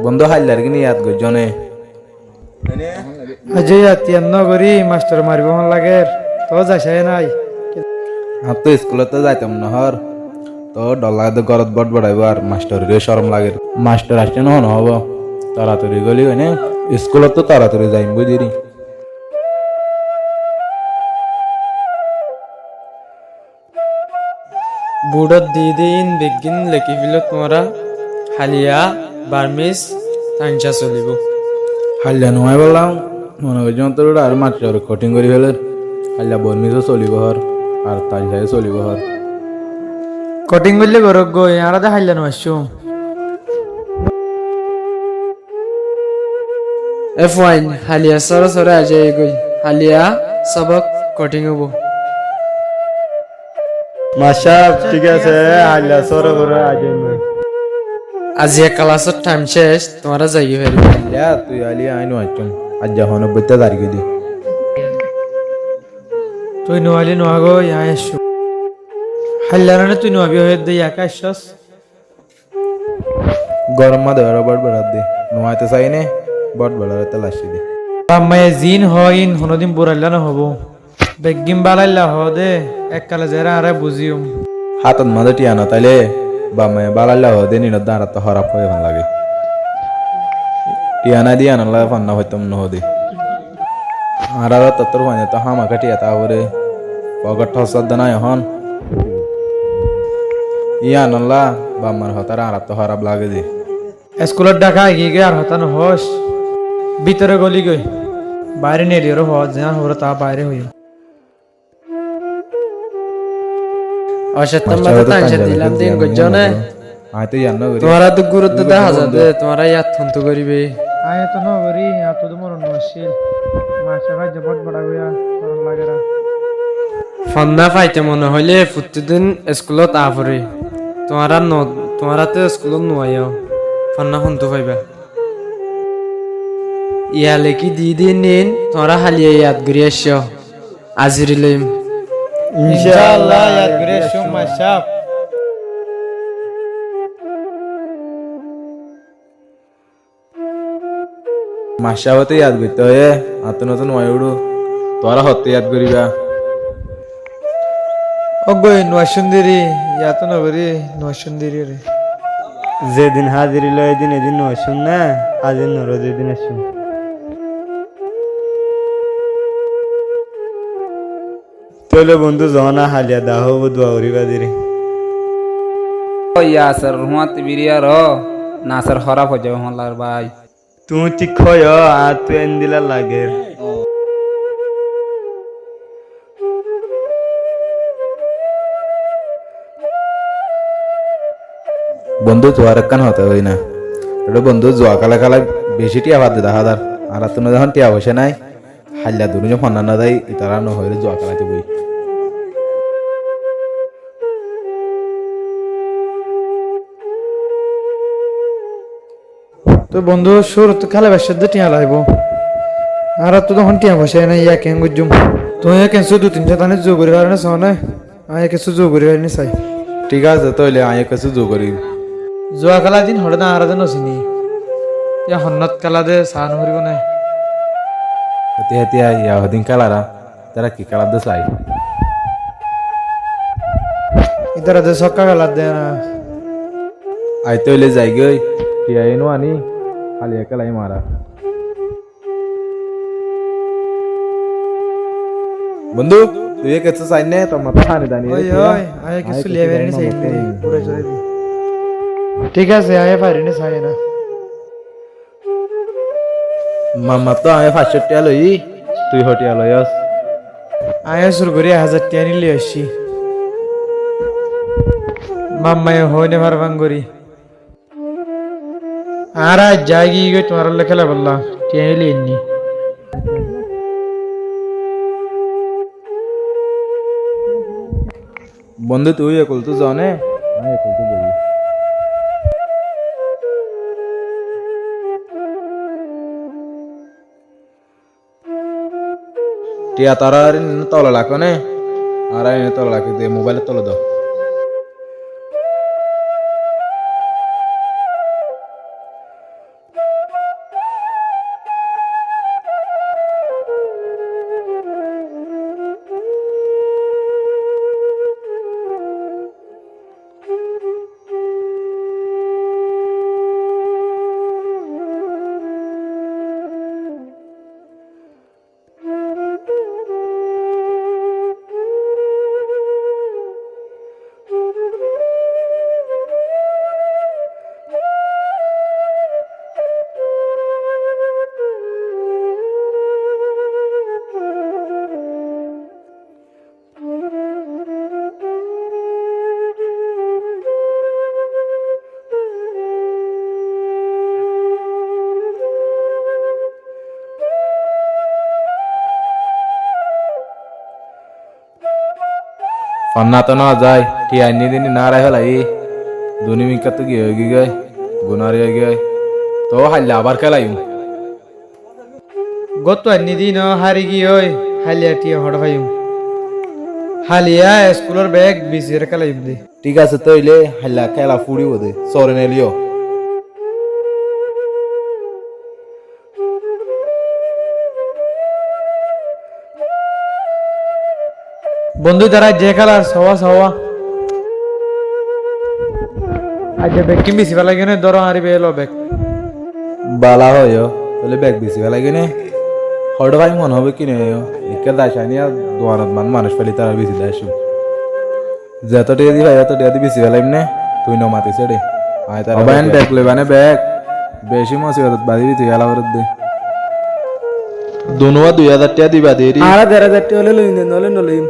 বন্ধু হাইলার কি ইয়াদ গজনে আজি ইয়াতিয়ান নগরী মাস্টার মারিব মন লাগে তো যাইছাই নাই আর তো স্কুলে যাইতাম নহর তো ডলা ঘরত বট বড়াইব আর মাস্টারের শরম লাগে মাস্টার আসছে নহব তাড়াতাড়ি গলি হয় না স্কুলত তো তাড়াতাড়ি যাইম বুঝিরি বুড়ত দিন বেগিন লেখি ফিলত মরা হালিয়া বার্মিস তাঞ্চা চলিব হাল্লা নোয়াই বললাম মনে করছি তোর আর মাস্টার কঠিন করি ফেলে হাল্লা বর্মিসও চলিব হর আর তাই যাই চলিব হর কটিং করলে গরক গই আর হাইলা নমাইছো F1 হালিয়া সরে আজে গই হালিয়া সবক কটিং হবো মাসাব ঠিক আছে আল্লাহ সরে করে আজেন আজি ক্লাসের টাইম শেষ তোমরা যাই হইল হাল্লা তুই আলি আইনো আইচম আজ যখন বইতে দাঁড়িয়ে দি তুই নোয়ালি নোয়া গো ইয়া এসো হাইলা না তুই নোয়াবি হয়ে দে একা এসছস গরম মা দেওয়ার বট বেড়াত দি নোয়াইতে চাই নে বট বেড়াতে লাসি দি আম্মায়ে জিন হইন হনদিন বুড়াইলা না হবো বেগিম বালাইলা হ দে এককালে জেরা আরে বুঝিউম হাতত মাঝে টিয়ানো তাইলে বামে বালাল্লা হদে নিনত দাঁড়াত হরাপ হয়ে ভাল লাগে টিয়ানা দিয়ে আনাল্লা ফান্না হইতাম নহদি আর আর তত্তর ফানে তো হামাকা টিয়া তাহরে পগট ঠসদ না এখন ইয়া আনাল্লা বাম্মার হতার আর তো হরাপ লাগে দি স্কুলত ডাকা এগিয়ে গে আর হতানো হস ভিতরে গলি গই বাইরে নেলিওর হ যা হর তা বাইরে হইও অসত্যম মত তাঞ্চা দিলাম দিন গজনে আই তো জানো তোমরা তো গুরুত্ব দেখা যাবে তোমরা ইয়াত থন্ত করিবে আয় তো নগরি এত তো মরণ নছিল মাসে ভাই যে বট বড়া গয়া মরণ লাগেরা ফন্না পাইতে মনে হইলে প্রতিদিন স্কুলত আফরে তোমরা তো স্কুলত নোয়াইও ফন্না ফন্ত পাইবা ইয়ালে কি দিন নিন তোমরা হালিয়া ইয়াদ ঘুরে আসছো আজির লইম ইনশাআল্লাহ ইয়াদ করে শুম মাসাব মাসাবতে ইয়াদ করতে হয় আত নতুন ওয়াইউডু তোরা হতে ইয়াদ করিবা অগই নোয়া সুন্দরী ইয়াত নগরি নোয়া সুন্দরী রে যেদিন হাজিরি লয় এদিন এদিন আসুন না হাজির নর যেদিন আসুন তাহলে বন্ধু জনা হালিয়া দাহ দোয়া করিবা দিরে ইয়াসর রহমত বিরিয়ার নাসর খারাপ হয়ে যাবে হলার ভাই তুই ঠিক হয় আর তুই এন দিলা লাগে বন্ধু তোয়ার কান হতে হই না এটা বন্ধু জোয়া কালা কালা বেশি টিয়া ভাত দেখা দার আর তুমি যখন টিয়া বসে নাই হাল্লা দুনি যখন ফন্না না দেয় ইতারা ন হইলে জোয়া কালাতে বই তো বন্ধু সুর তো খালে বাসা দে টিয়া লাইব আর তো তখন টিয়া বসে না ইয়া কেন গুজুম তো ইয়া কেন দু তিনটা তানে জো করি আর না সনে আয় কিছু জো করি আর নি চাই ঠিক আছে তাইলে আয় কিছু জো করি জোয়া কালা দিন হরে না আর দিন নছিনি ইয়া হন্নত কালা দে সান হরিব না এতিয়া এতিয়া ইয়া হদিন কালারা তারা কি কালার দে চাই ইদার দে সক্কা কালা দে না আইতে হইলে যাই গই টিয়া এনো আনি খালি একালাই মারা বন্ধু তুই কিছু চাই নে তোর মাথা হানি দানি ওই ওই আয় কিছু লিয়ে বেরে নি চাই পুরো জোরে দি ঠিক আছে আয় পারি নি চাই না মামা তো আমি 500 টিয়া লই তুই হটিয়া লইস আয় শুরু করি 1000 টিয়া নিলে আসছি মাম্মায় হইনে পারবাং করি আর আজ জাগি গই তোমার লেখালা বললা টিয়া নিলে এমনি বন্ধু তুই একল তো জানে আমি একল তো বলি টিয়া তারা তলা লাখনে আর তলা লাখি দে মোবাইলে তলা দাও ফন্না তো না যায় টিয়া নি দিন না রাই হলাই দুনি মিকা তো গিয়ে গিয়ে গুনারি গিয়ে তো হাইলে আবার খেলাইম গত নিদি ন হারি গি ওই হালিয়া টিয়া হড় ভাইম হালিয়া স্কুলের ব্যাগ বিসির কালাইম দে ঠিক আছে তো ইলে হাইলা খেলা ফুড়ি ওদে সরে নেলিও বন্ধু তারা যে খেলার সওয়া সওয়া আজ ব্যাগ কি বিসি ফেলা গেনে ধরো হারি বেলো ব্যাগ বালা হয় তাহলে ব্যাগ বেশি বেলা কিনে হঠাৎ ভাই মনে হবে কিনে একে দাসানি আর দোয়ানত মানুষ পেলি তারা বেশি দাসু যত টিয়া দি ভাই এত টিয়া দি বেশি বেলাইম নে তুই ন মাতি সেড়ে আয় তারা বাইন ব্যাগ লেবানে ব্যাগ বেশি মুসিবত বাদি তুই এলা করে দে দুনুয়া 2000 টিয়া দিবা দেরি আর 1000 টাকা হলে লইন নলে নলইম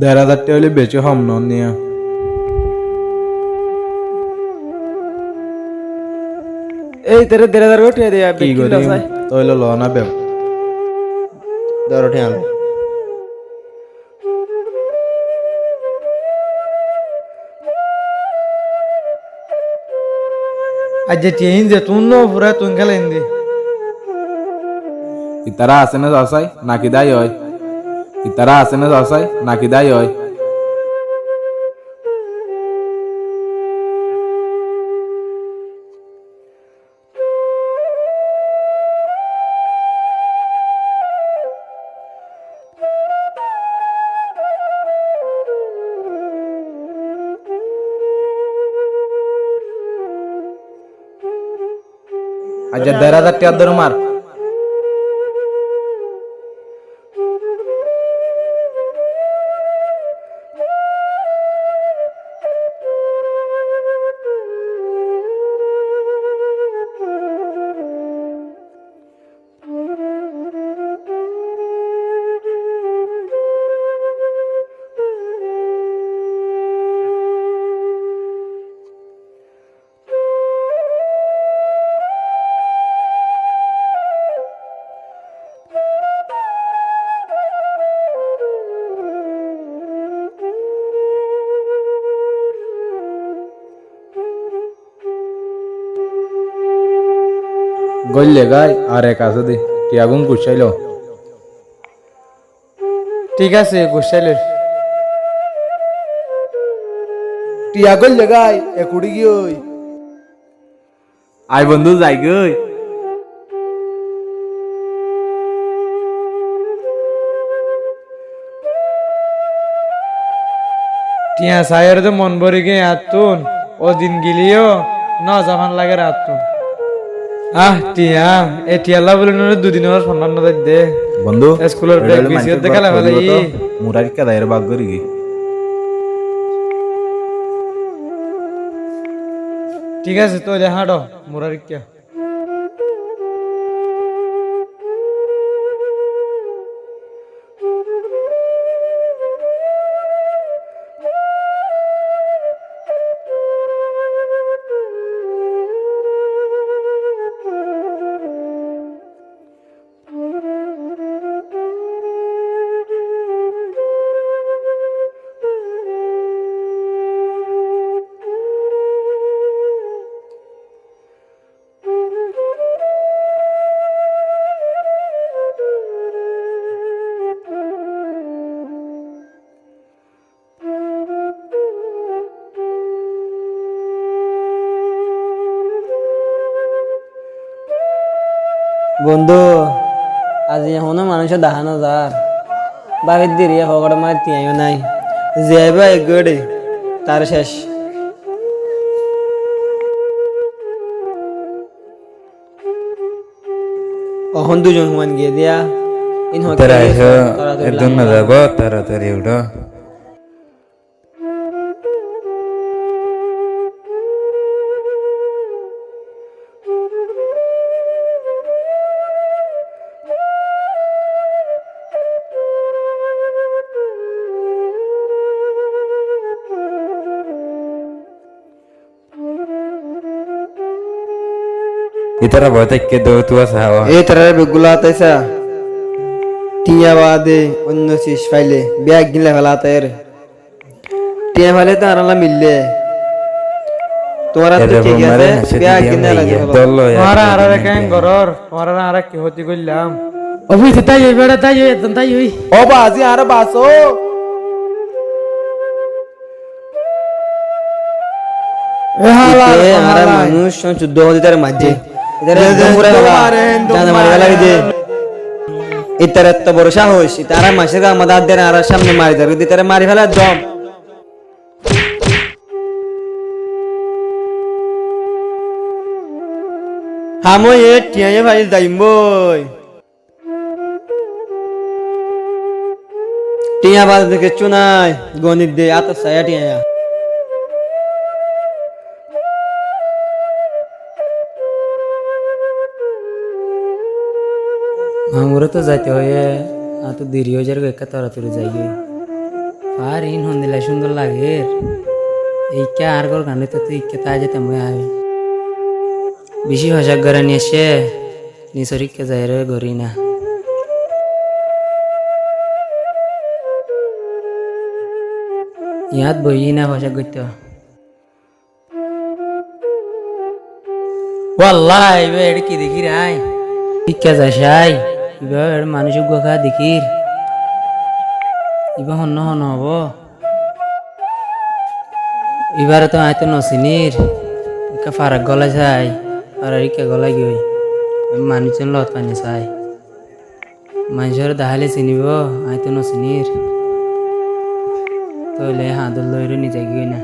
1000 টিয়া হলে বেচে হম নন নিয়া এই তেরে 1000 টাকা দিয়া কি করি তইলে ল না ব্যাগ ধরো ঠেয়াল আজ যে টিয়া হিন্দে তুন ন পুরা তুন খেলা হিন্দি ইতারা আছে না যাসাই নাকি দাই হয় ইতারা আছে না যাসাই নাকি দাই হয় আচ্ছা 10,000 টাকা ধরে মার গল্লে গাই আর এক আছে দে টিয়াগুন কুচাইলো ঠিক আছে গোসাইলের টিয়া গল্লে গাই একুড়ি গিয়ে আই বন্ধু যাই গই টিয়া সায়ের তো মন ভরে গে আতুন ও দিন গিলিও ন জামান লাগে রাতুন টিয়া এ টিয়ালা বলে নরে দুদিন ওর সম্মান না দে বন্ধু স্কুলের ব্যাগ বিসি দে খেলা ফেলাই মুরারি কাদায়ের বাগ করি গে ঠিক আছে তো হাঁটো মুরারিকা বন্ধু আজি এখনো মানুষের দেখানো যার বাকির দিরিয়া ফকড় মার তিয়াইও নাই যাইবা এগড়ে তার শেষ অহন দুজন হুমান গিয়ে দিয়া ইন হতে একজন না যাব তাড়াতাড়ি উঠো ইতারা ভয় থেকে দৌ তুয়া সাহাওয়া এই তারা বেগুলা আতাইছা টিয়া বাদে অন্য চিজ ফাইলে ব্যাগ গিলা ফেলা তাই টিয়া ফাইলে তো আর মিললে তোমার তো ঠিক আছে ব্যাগ কিনে লাগে তোমার আর কেন ঘরর তোমার আর কি হতি করলাম অবি তাই হই বেড়া তাই হই তাই হই ও বাজি আর বাসো আর মানুষ যুদ্ধ হতে তার মাঝে ইতার এত বড় সাহস তারা মাসের আমাদের আর সামনে মারি ধরে তারা মারি ফেলার দম হামো এ টিয়া ভাই যাইম বই টিয়া বাজ দেখে চুনাই গণিত দে আত সায়া টিয়া মামুরও তো যাইতে হয় তো দেরি হয়ে যাবে একা তাড়াতাড়ি যাই আর ইন হন্দিলা সুন্দর লাগে এইকা আর গর গানে তো ইকে তা যেতে মই আয় বেশি হসাক গড়া নিয়ে এসে নিসরিককে যাই রে গড়ি না ইয়াত বই না হসাক গইতো ওয়াল্লাহ এবে কি দেখি রাই ইকা যাই এবার মানুষের গোখা দেখির এবার হন্য হন হব এবারে তো আয়তো নসিনির ইকা ফারাক গলা চাই আর ইকা গলা গই মানুষজন লত পানি চাই মানুষের দাহালে চিনিব আয়তো নসিনির তইলে হাদর লইরে নিজে গই না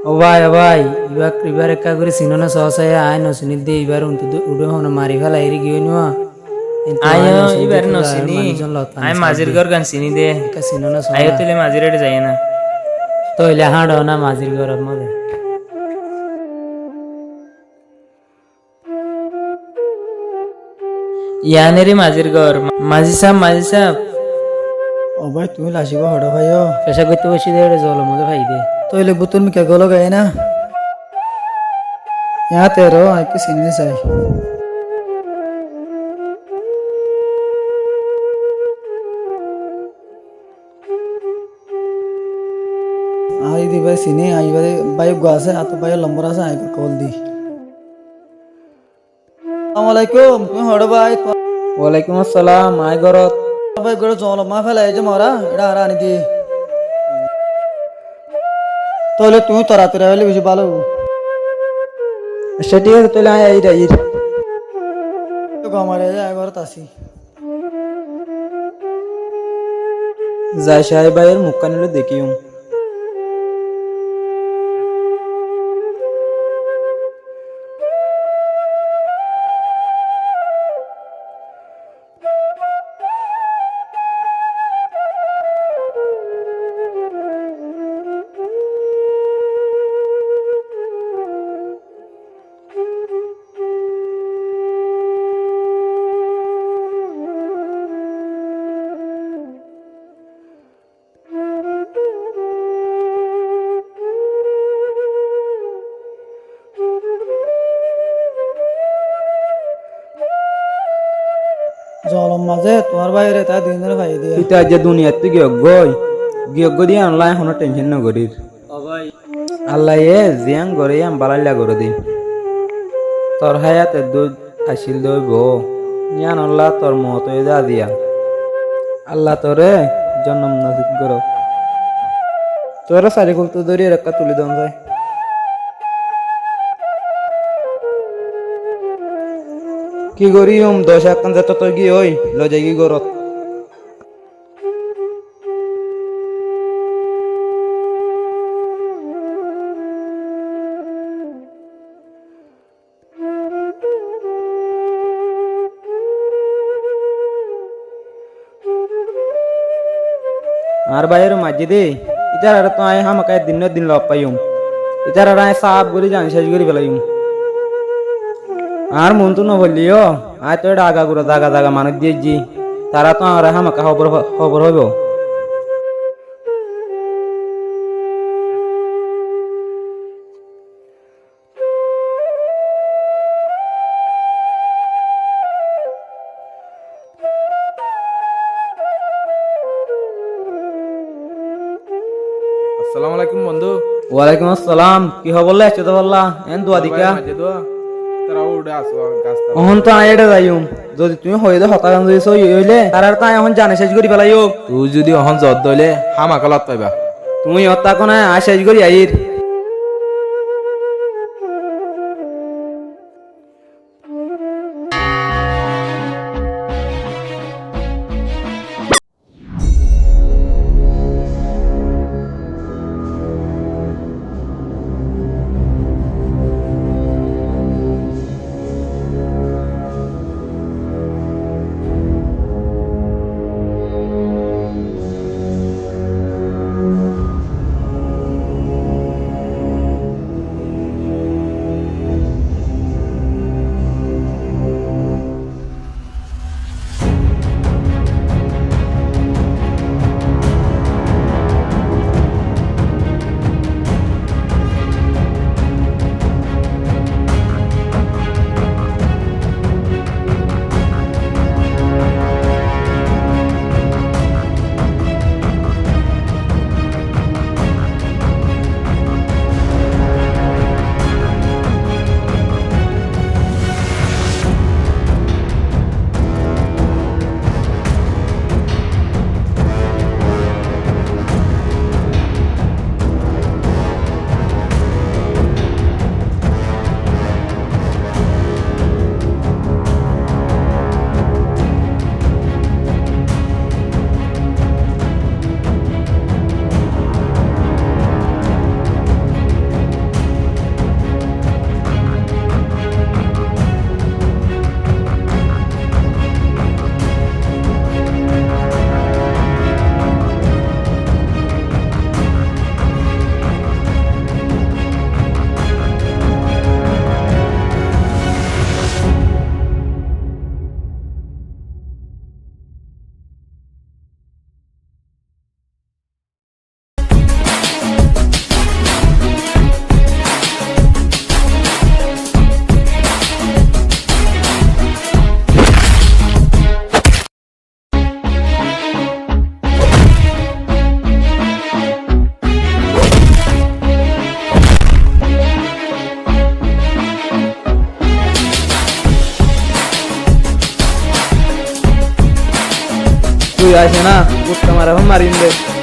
ও ভাই এবার একা করে সিননা সহসায় আয় নসিনি দে এবার উড়ে হন মারি ফেলা এরি গিয়ে নিও আয়ো এবার নসিনি আয় মাঝির ঘর গান চিনি দে একা সিননা আয়ো তুলে মাঝির এটে যাই না তইলে হাঁড় না মাঝির ঘর মধ্যে ইয়ানেরি মাঝির ঘর মাঝি সাহেব ও ভাই তুমি লাসিব হড় ভাইও পেশা করতে বসে দে জল মধ্যে ভাই দে তইলে বুতুন মিকা গলো গায় না यहाँ तेरो आके सीने से आई दी भाई सीने आई भाई गास है तो भाई लंबरा से आई कॉल दी अस्सलाम वालेकुम তুমি হড় ভাই ওয়ালাইকুম আসসালাম আয় গরত ভাই গড় জল মা ফেলা এই যে মারা এটা আর আনি দি তাহলে তুমি তাড়াতাড়ি হলে বেশি ভালো আচ্ছা ঠিক আছে তাহলে আয় আই রাই তো গমারে যায় গরত আসি যাই সাহেব ভাইয়ের মুখ কানিলে দেখিও জলম মাঝে তোমার বাইরে তা দিন ধরে ভাই দিয়ে তুই আজ দুনিয়াতে গিয়গ দিয়ে আনলাই এখনো টেনশন না করির আল্লাহ এ জিয়াং করে বালাইলা করে দি তোর হায়াতে দুধ আসিল দইব ইয়ান আল্লাহ তোর মত যা দিয়া আল্লাহ তোরে জন্ম নাজিক কর তোরা সারি গুলতো ধরিয়ে রেখা তুলে দেন যায় কি করি 10 আকান যত তো গিয়ে ওই লজে কি গরত আর বাইরে মাঝে দে ইতার আর তো আয় হামাকায় দিন দিন লপ পাইম ইতার আর আয় সাপ করে জানি শেষ করে ফেলাইম আর মন তো নবলিও আয় তো এটা আগা করে জাগা জাগা মানুষ দিয়েছি তারা তো আর হামাকা খবর হইব। আসসালামু আলাইকুম বন্ধু। ওয়ালাইকুম আসসালাম, কি খবর লে তো বললা এন দুয়া দিকা তারা উড়ে আসো গাছ অহন তো আয় এটা যাইম যদি তুমি হইলে হতাগান যদি সই হইলে তার তো এখন জানে শেষ করি ফেলাইও। তুই যদি অহন জদ দইলে হামাকা লত পাইবা। তুমি হত্যা কোনা আয় শেষ করি আইর। তুই আসে না উঠতে মারা মারিন দে।